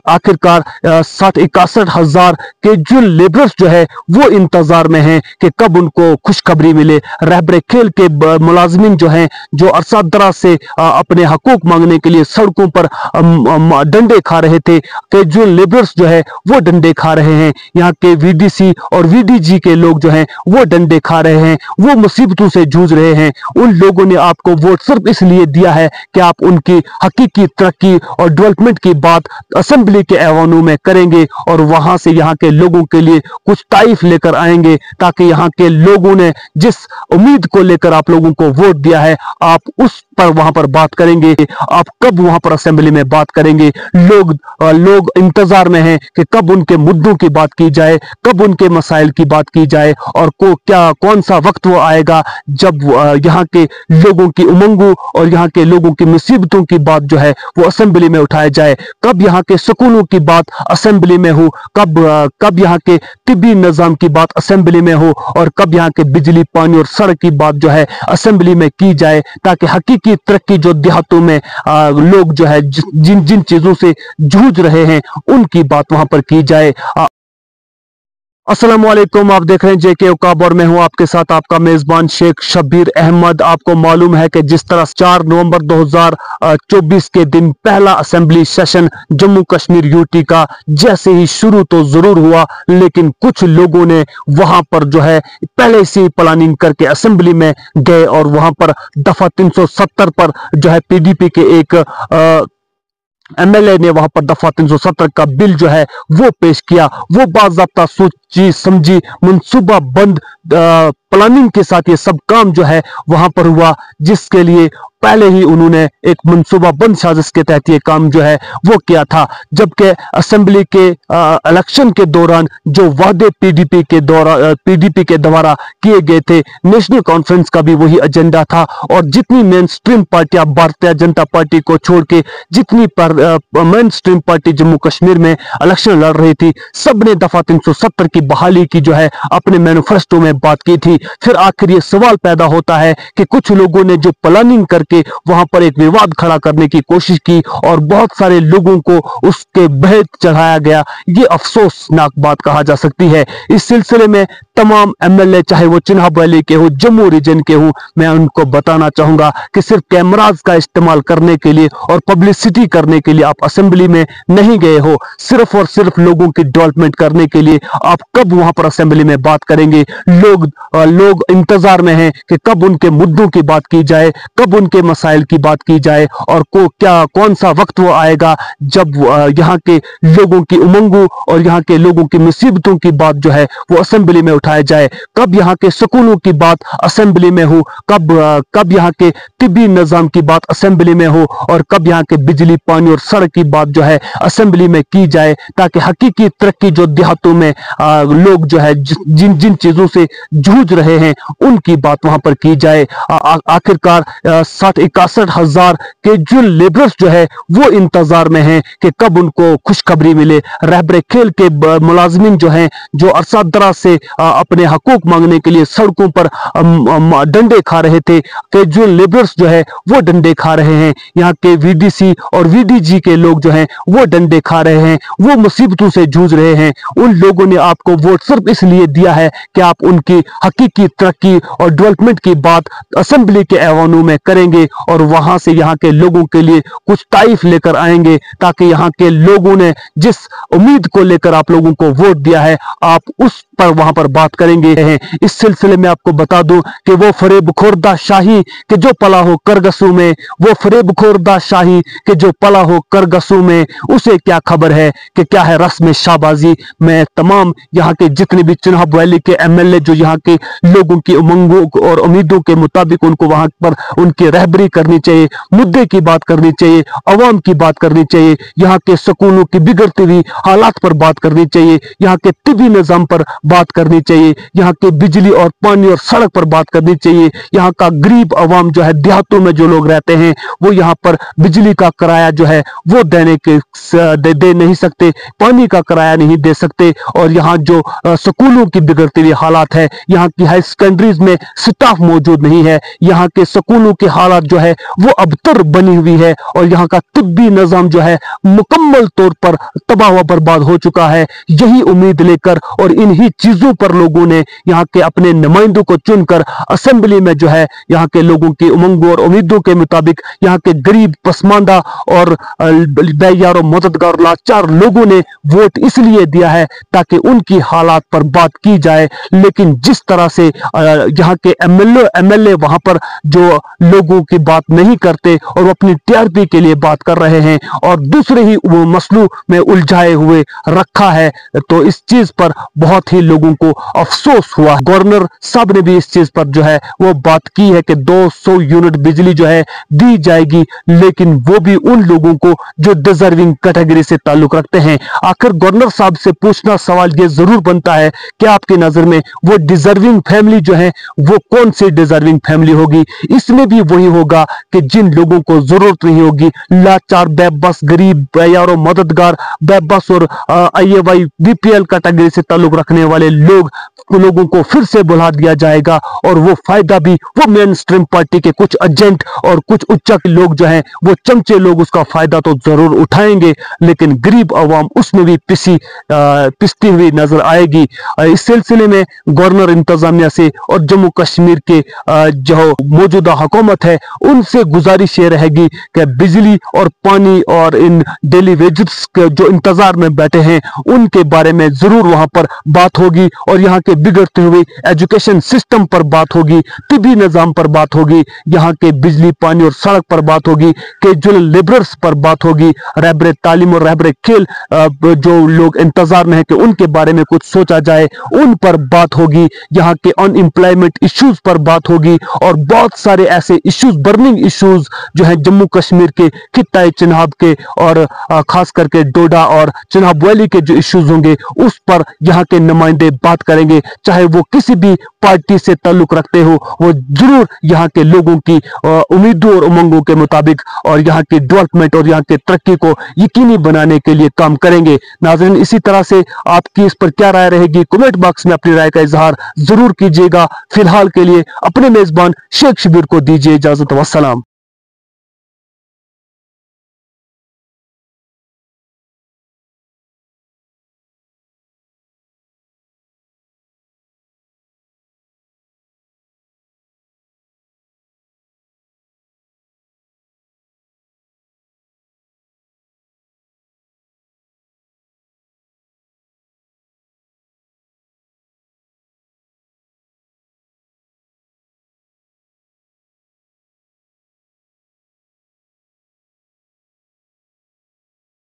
आखिरकार 60-61 हज़ार के जो लेबरर्स जो है वो इंतजार में हैं कि कब उनको खुशखबरी मिले। रहबर खेल के मुलाजमीन जो हैं, जो अरसा दराज से अपने हकूक मांगने के लिए सड़कों पर डंडे खा रहे थे, कि जो लेबरर्स जो है वो डंडे खा रहे हैं। यहाँ के वीडीसी और वीडीजी के लोग जो हैं वो डंडे खा रहे हैं, वो मुसीबतों से जूझ रहे हैं। उन लोगों ने आपको वोट सिर्फ इसलिए दिया है कि आप उनकी हकीकी तरक्की और डेवलपमेंट की बात असेंबली के ऐवानों में करेंगे और वहां से यहाँ के लोगों के लिए कुछ तारीफ लेकर आएंगे, ताकि यहाँ के लोगों ने जिस उम्मीद को लेकर आप लोगों को वोट दिया है आप उस पर वहां पर बात करेंगे। आप कब वहां पर असेंबली में बात करेंगे? लोग इंतजार में हैं कि कब उनके मुद्दों की बात की जाए, कब उनके मसाइल की बात की जाए, और कौन सा वक्त वो आएगा जब यहाँ के लोगों की उमंगों और यहाँ के लोगों की मुसीबतों की बात जो है वो असेंबली में उठाया जाए। कब यहाँ के सुकूनों की बात असेंबली में हो, कब यहाँ के तिब्बी निजाम की बात असेंबली में हो, और कब यहाँ के बिजली, पानी और सड़क की बात जो है असेंबली में की जाए, ताकि हकीकी तरक्की जो देहातों में लोग जो है जिन जिन चीजों से जूझ रहे हैं उनकी बात वहां पर की जाए। अस्सलाम वालेकुम, आप देख रहे हैं जेके उकाब और मैं हूं आपके साथ आपका मेजबान शेख शब्बीर अहमद। आपको मालूम है कि जिस तरह 4 नवंबर 2024 के दिन पहला assembly session Jammu Kashmir UT का जैसे ही शुरू तो जरूर हुआ, लेकिन कुछ लोगों ने वहां पर जो है पहले से प्लानिंग करके असेंबली में गए और वहां पर दफा 370 पर जो है पीडीपी के एक एमएलए ने वहां पर दफा 370 का बिल जो है वो पेश किया। वो बाज़ाब्ता सोची समझी मनसूबा बंद प्लानिंग के साथ ये सब काम जो है वहां पर हुआ, जिसके लिए पहले ही उन्होंने एक मनसूबा बंद साजिश के तहत ये काम जो है वो किया था। जबकि असेंबली के इलेक्शन के दौरान जो वादे पीडीपी के द्वारा किए गए थे, नेशनल कॉन्फ्रेंस का भी वही एजेंडा था, और जितनी मेन स्ट्रीम पार्टियां भारतीय जनता पार्टी को छोड़ के जितनी main stream party Jammu Kashmir में इलेक्शन लड़ रही थी, सबने दफा 370 की बहाली की जो है अपने मैनिफेस्टो में बात की थी। फिर आखिर ये सवाल पैदा होता है कि कुछ लोगों ने जो प्लानिंग करके वहां पर एक विवाद खड़ा करने की कोशिश की और बहुत सारे लोगों को उसके बहक चढ़ाया गया। ये अफसोसनाक बात कहा जा सकती है। इस सिलसिले में तमाम एमएलए, चाहे वो चिन्हाब वैली के हो, जम्मू रीजन के हो, मैं उनको बताना चाहूंगा कि सिर्फ कैमराज का इस्तेमाल करने के लिए और पब्लिसिटी करने के लिए आप असेंबली में नहीं गए हो। सिर्फ और सिर्फ लोगों की डेवलपमेंट करने के लिए आप कब वहां पर असेंबली में बात करेंगे? लोग इंतजार में हैं कि कब उनके मुद्दों की बात की जाए, कब उनके मसाइल की बात की जाए, और कौन सा वक्त वो आएगा जब यहाँ के लोगों की उमंगों और यहाँ के लोगों की मुसीबतों की बात जो है वो असेंबली में उठाया जाए। कब यहाँ के सुकूनों की बात असेंबली में हो, कब यहाँ के तिब्बी निजाम की बात असेंबली में हो, और कब यहाँ के बिजली, पानी और सड़क की बात जो है असेंबली में की जाए, ताकि हकीकी तरक्की जो देहातों में लोग जो है जिन जिन चीजों से जूझ रहे हैं उनकी बात वहां पर की जाए। आखिरकार 60-61 हज़ार के जो लेबरर्स जो है वो इंतजार में हैं कि कब उनको खुशखबरी मिले। रहबर खेल के मुलाजमीन जो हैं, जो अरसा दराज से अपने हकूक मांगने के लिए सड़कों पर डंडे खा रहे थे, कि जो लेबरर्स जो है वो डंडे खा रहे हैं। यहाँ के वीडीसी और वीडीजी के लोग जो हैं वो डंडे खा रहे हैं, वो मुसीबतों से जूझ रहे हैं। उन लोगों ने आपको वोट सिर्फ इसलिए दिया है कि आप उनकी हकीकी तरक्की और डेवलपमेंट की बात असेंबली के ऐवानों में करेंगे और वहां से यहाँ के लोगों के लिए कुछ तारीफ लेकर आएंगे, ताकि यहाँ के लोगों ने जिस उम्मीद को लेकर आप लोगों को वोट दिया है आप उस पर वहां पर बात करेंगे। इस सिलसिले में आपको बता दूं कि वो फरेब खोरदा शाही के जो पला हो करगसू में, वो फरेब खोरदा शाही के जो पला हो करगसू में, उसे क्या खबर है कि क्या है रस्म शाहबाजी। मैं तमाम यहाँ के जितने भी चिन्हाब वैली के एमएलए जो यहाँ के लोगों की उमंगों और उम्मीदों के मुताबिक उनको वहां पर उनकी रहबरी करनी चाहिए, मुद्दे की बात करनी चाहिए, अवाम की बात करनी चाहिए, यहाँ के सुकूनों की बिगड़ती हुई हालात पर बात करनी चाहिए, यहाँ के तिब्बी निजाम पर बात करनी चाहिए। चाहिए, यहाँ के बिजली और पानी और सड़क पर बात करनी चाहिए। यहाँ का गरीब आवाम जो है, देहातों में जो लोग रहते हैं, वो यहाँ पर बिजली का किराया जो है वो दे नहीं सकते, पानी का किराया नहीं दे सकते। और यहाँ जो स्कूलों की बिगड़ती हुई हालात है, यहाँ की हाई सेकेंडरीज में स्टाफ मौजूद नहीं है, यहाँ के स्कूलों की हालात जो है वो अबतर बनी हुई है, और यहाँ का तिब्बी निजाम जो है मुकम्मल तौर पर तबाह व बर्बाद हो चुका है। यही उम्मीद लेकर और इन्हीं चीजों पर लोगों ने यहाँ के अपने नुमाइंदों को चुनकर असेंबली में जो है यहाँ के लोगों की उमंगों और उम्मीदों के मुताबिक यहाँ के गरीब, पसमानदा और बेयार मददगार लाचार लोगों ने वोट इसलिए दिया है ताकि उनकी हालात पर बात की जाए। लेकिन जिस तरह से यहाँ के एमएलए वहां पर जो लोगों की बात नहीं करते और वो अपनी टीआरपी के लिए बात कर रहे हैं और दूसरे ही वो मसलों में उलझाए हुए रखा है, तो इस चीज पर बहुत ही लोगों को अफसोस हुआ। गवर्नर साहब ने भी इस चीज पर जो है वो बात की है कि 200 यूनिट बिजली जो है दी जाएगी, लेकिन वो भी उन लोगों को जो डिजर्विंग कैटेगरी से ताल्लुक रखते हैं। आखिर गवर्नर साहब से पूछना सवाल ये जरूर बनता है कि आपकी नजर में वो डिजर्विंग फैमिली जो है वो कौन सी डिजर्विंग फैमिली होगी? इसमें भी वही होगा कि जिन लोगों को जरूरत नहीं होगी, लाचार, बेबस, गरीब, बेयारो मददगार, बेबस और आईएवाई बीपीएल कैटेगरी से ताल्लुक रखने वाले लोगों को फिर से बुला दिया जाएगा, और वो फायदा भी वो मेन स्ट्रीम पार्टी के कुछ एजेंट और कुछ उच्चक लोग जो हैं वो चमचे लोग उसका फायदा तो जरूर उठाएंगे, लेकिन गरीब आवाम उसमें भी पिसती हुई नजर आएगी। इस सिलसिले में गवर्नर इंतजामिया से और जम्मू कश्मीर के जो मौजूदा हुकूमत है उनसे गुजारिश ये रहेगी कि बिजली और पानी और इन डेली वेजेस के जो इंतजार में बैठे हैं उनके बारे में जरूर वहां पर बात होगी, और यहाँ के बिगड़ते हुए एजुकेशन सिस्टम पर बात होगी, तिब्बी निजाम पर बात होगी, यहाँ के बिजली, पानी और सड़क पर बात होगी, कैजुअल लेबरर्स पर बात होगी, रहबरे तालीम और रहबरे खेल जो लोग इंतजार में है कि उनके बारे में कुछ सोचा जाए, उन पर बात होगी, यहाँ के अनएम्प्लॉयमेंट इश्यूज पर बात होगी, और बहुत सारे ऐसे इश्यूज, बर्निंग इश्यूज जो है जम्मू कश्मीर के खित्ता चिनाब के और खास करके डोडा और चिनाब वैली के जो इश्यूज होंगे उस पर यहाँ के नुमाइंदे बात करेंगे, चाहे वो किसी भी पार्टी से ताल्लुक रखते हो, वो जरूर यहाँ के लोगों की उम्मीदों और उमंगों के मुताबिक और यहाँ की डेवलपमेंट और यहाँ के तरक्की को यकीनी बनाने के लिए काम करेंगे। नाज़रीन, इसी तरह से आपकी इस पर क्या राय रहेगी, कमेंट बॉक्स में अपनी राय का इजहार जरूर कीजिएगा। फिलहाल के लिए अपने मेजबान शेख शब्बीर को दीजिए इजाजत। वस्सलाम।